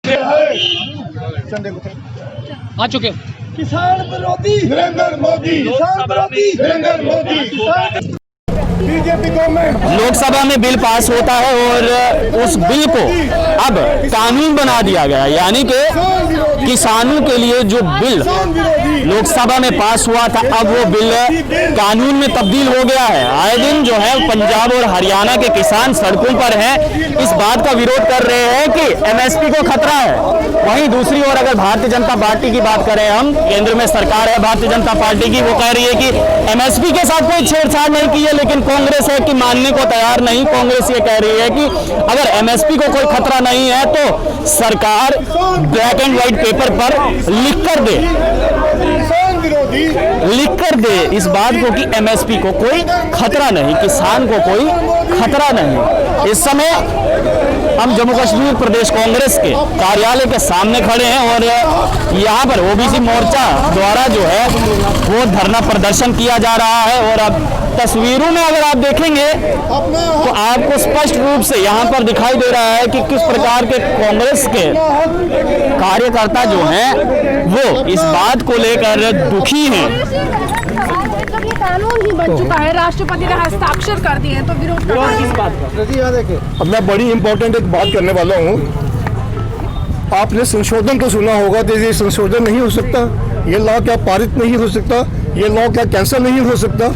आ चुके किसान विरोधी नरेंद्र मोदी, किसान विरोधी नरेंद्र मोदी, बीजेपी गवर्नमेंट। लोकसभा में बिल पास होता है और उस बिल को अब कानून बना दिया गया, यानी कि किसानों के लिए जो बिल लोकसभा में पास हुआ था अब वो बिल कानून में तब्दील हो गया है। आए दिन जो है पंजाब और हरियाणा के किसान सड़कों पर हैं, इस बात का विरोध कर रहे हैं कि एमएसपी को खतरा है। वहीं दूसरी ओर अगर भारतीय जनता पार्टी की बात करें, हम केंद्र में सरकार है भारतीय जनता पार्टी की, वो कह रही है कि एमएसपी के साथ कोई छेड़छाड़ नहीं की है, लेकिन कांग्रेस है कि मानने को तैयार नहीं। कांग्रेस ये कह रही है कि अगर एमएसपी को कोई खतरा नहीं है तो सरकार ब्लैक एंड व्हाइट पेपर पर लिख कर दे इस बात को कि एमएसपी को कोई खतरा नहीं, किसान को कोई खतरा नहीं। इस समय हम जम्मू कश्मीर प्रदेश कांग्रेस के कार्यालय के सामने खड़े हैं और यहाँ पर ओबीसी मोर्चा द्वारा जो है वो धरना प्रदर्शन किया जा रहा है। और अब तस्वीरों में अगर आप देखेंगे तो आपको स्पष्ट रूप से यहाँ पर दिखाई दे रहा है कि किस प्रकार के कांग्रेस के कार्यकर्ता जो हैं वो इस बात को लेकर दुखी हैं। जब ये कानून ही बन चुका है, राष्ट्रपति ने हस्ताक्षर कर दिए हैं, तो विरोध किस बात का? अब मैं बड़ी इंपॉर्टेंट एक बात करने वाला हूँ। आपने संशोधन तो सुना होगा, तो ये संशोधन नहीं हो सकता, ये लॉ क्या पारित नहीं हो सकता, ये लॉ क्या कैंसिल नहीं हो सकता।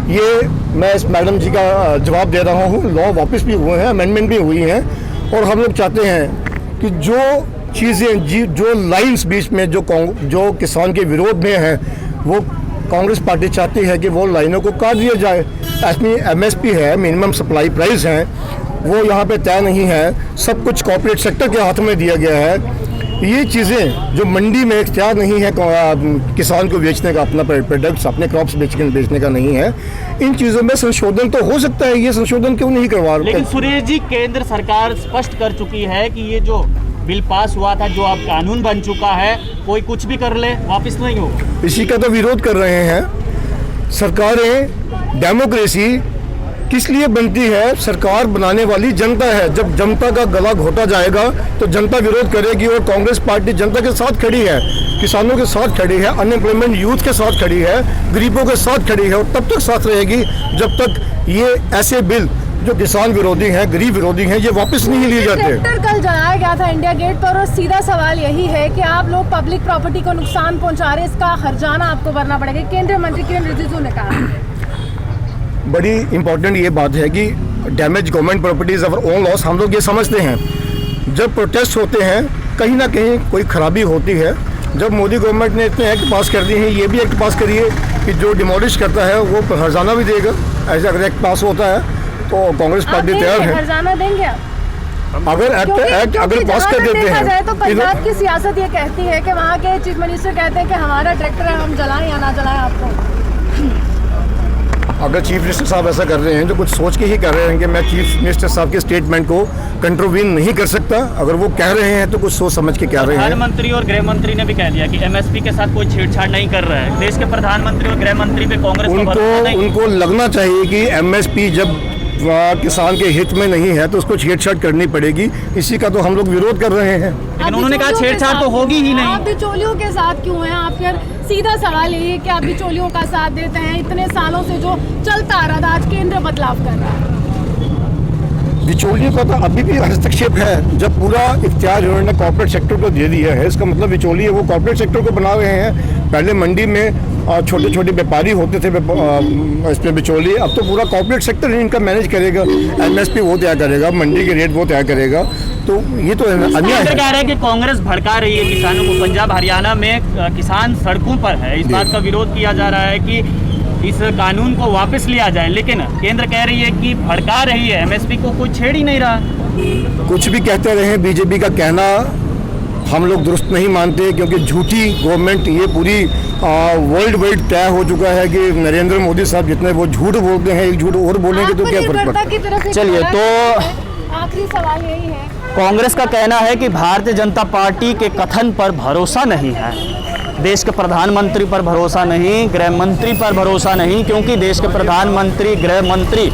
ये मैं इस मैडम जी का जवाब दे रहा हूँ। लॉ वापस भी हुए हैं, अमेंडमेंट भी हुई हैं और हम लोग चाहते हैं कि जो चीज़ें जो लाइंस बीच में जो किसान के विरोध में हैं वो कांग्रेस पार्टी चाहती है कि वो लाइनों को काट दिया जाए। ऐसी एमएसपी है, मिनिमम सप्लाई प्राइस है, वो यहाँ पे तय नहीं है, सब कुछ कॉर्पोरेट सेक्टर के हाथ में दिया गया है। ये चीज़ें जो मंडी में इख्तियार नहीं है किसान को बेचने का, अपना प्रोडक्ट्स अपने क्रॉप्स बेचने का नहीं है, इन चीज़ों में संशोधन तो हो सकता है। ये संशोधन क्यों नहीं करवा रहे? लेकिन सुरेश जी, केंद्र सरकार स्पष्ट कर चुकी है कि ये जो बिल पास हुआ था, जो अब कानून बन चुका है, कोई कुछ भी कर ले वापस नहीं हो। इसी का तो विरोध कर रहे हैं। सरकारें, डेमोक्रेसी किस लिए बनती है? सरकार बनाने वाली जनता है। जब जनता का गला घोटा जाएगा तो जनता विरोध करेगी और कांग्रेस पार्टी जनता के साथ खड़ी है, किसानों के साथ खड़ी है, अनएम्प्लॉयमेंट यूथ के साथ खड़ी है, गरीबों के साथ खड़ी है और तब तक साथ रहेगी जब तक ये ऐसे बिल जो किसान विरोधी हैं, गरीब विरोधी हैं, ये वापस नहीं लिए जाते। ट्रैक्टर कल जलाया गया था इंडिया गेट पर और सीधा सवाल यही है कि आप लोग पब्लिक प्रॉपर्टी को नुकसान पहुंचा रहे, इसका हर्जाना आपको भरना पड़ेगा। केंद्रीय मंत्री किरण रिजिजू ने कहा। बड़ी इंपॉर्टेंट ये बात है कि damage government properties our own loss, हम लोग ये समझते हैं। जब प्रोटेस्ट होते हैं कहीं ना कहीं कोई खराबी होती है। जब मोदी गवर्नमेंट ने इतने एक्ट पास कर दिए हैं, ये भी एक्ट पास करिए कि जो डिमोलिश करता है वो हर्जाना भी देगा। ऐसा अगर एक्ट पास होता है तो कांग्रेस पार्टी तैयार है। हर्जाना देंगे आप? अगर एक्ट अगर पास कर देते हैं तो पंजाब की सियासत ये कहती है कि वहाँ के चीफ मिनिस्टर कहते हैं कि हमारा ट्रैक्टर है, हम जलाएं या ना जलाएं आपको। अगर चीफ मिनिस्टर साहब ऐसा कर रहे हैं तो कुछ सोच के ही कर रहे हैं कि मैं चीफ मिनिस्टर साहब के स्टेटमेंट को कंट्रोवीन नहीं कर सकता। अगर वो कह रहे हैं तो कुछ सोच समझ के कह रहे हैं। प्रधानमंत्री और गृह मंत्री ने भी कह दिया कि एमएसपी के साथ कोई छेड़छाड़ नहीं कर रहा है। देश के प्रधानमंत्री और गृह मंत्री पे कांग्रेस उनको लगना चाहिए कि एमएसपी जब किसान के हित में नहीं है तो उसको छेड़छाड़ करनी पड़ेगी। इसी का तो हम लोग विरोध कर रहे हैं। लेकिन उन्होंने कहा छेड़छाड़ तो होगी ही नहीं। आप बिचौलियों के साथ क्यों हैं? आप फिर सीधा सवाल यही है कि आप बिचौलियों का साथ देते हैं। इतने सालों से जो चलता आ रहा था, आज केंद्र बदलाव कर रहा है। बिचौलियों का तो अभी भी हस्तक्षेप है। जब पूरा इख्तियार उन्होंने कॉर्पोरेट सेक्टर को दे दिया है, इसका मतलब बिचौलिए वो कॉर्पोरेट सेक्टर को बना रहे हैं। पहले मंडी में छोटे छोटे व्यापारी होते थे इसमें बिचौलिए, अब तो पूरा कॉर्पोरेट सेक्टर इनका मैनेज करेगा। एमएसपी वो तय करेगा, मंडी के रेट वो तय करेगा। तो ये तो अन्याय है। कह रहे हैं कि कांग्रेस भड़का रही है किसानों को। पंजाब हरियाणा में किसान सड़कों पर है, इस बात का विरोध किया जा रहा है कि इस कानून को वापस लिया जाए, लेकिन केंद्र कह रही है कि भड़का रही है, एमएसपी को कोई छेड़ ही नहीं रहा। कुछ भी कहते रहे, बीजेपी का कहना हम लोग दुरुस्त नहीं मानते, क्योंकि झूठी गवर्नमेंट ये पूरी वर्ल्ड वाइड तय हो चुका है कि नरेंद्र मोदी साहब जितने वो झूठ बोलते हैं, एक झूठ और बोलेंगे तो क्या फर्क पड़ता है। चलिए, तो आखिरी सवाल यही है, कांग्रेस का कहना है कि भारतीय जनता पार्टी के कथन पर भरोसा नहीं है। देश के प्रधानमंत्री पर भरोसा नहीं, गृह मंत्री पर भरोसा नहीं, क्योंकि देश के प्रधानमंत्री, गृह मंत्री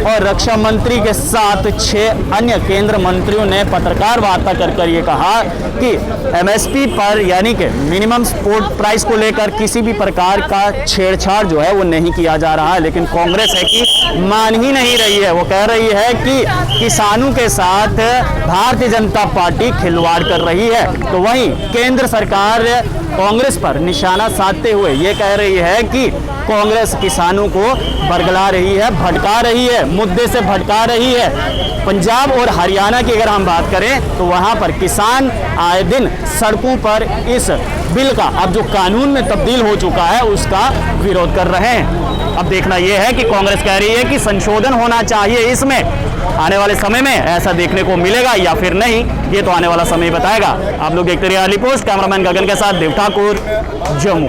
और रक्षा मंत्री के साथ 6 अन्य केंद्र मंत्रियों ने पत्रकार वार्ता कर ये कहा कि एमएसपी पर यानी कि मिनिमम सपोर्ट प्राइस को लेकर किसी भी प्रकार का छेड़छाड़ जो है वो नहीं किया जा रहा है। लेकिन कांग्रेस है कि मान ही नहीं रही है। वो कह रही है कि किसानों के साथ भारतीय जनता पार्टी खिलवाड़ कर रही है। तो वहीं केंद्र सरकार कांग्रेस पर निशाना साधते हुए ये कह रही है कि कांग्रेस किसानों को बरगला रही है, भटका रही है, मुद्दे से भटका रही है। पंजाब और हरियाणा की अगर हम बात करें तो वहां पर किसान आए दिन सड़कों पर इस बिल का, अब जो कानून में तब्दील हो चुका है, उसका विरोध कर रहे हैं। अब देखना यह है कि कांग्रेस कह रही है कि संशोधन होना चाहिए इसमें। आने वाले समय में ऐसा देखने को मिलेगा या फिर नहीं, ये तो आने वाला समय बताएगा। आप लोग देखते रहिए अर्ली पोस्ट। कैमरामैन गगन के साथ देव ठाकुर, जम्मू।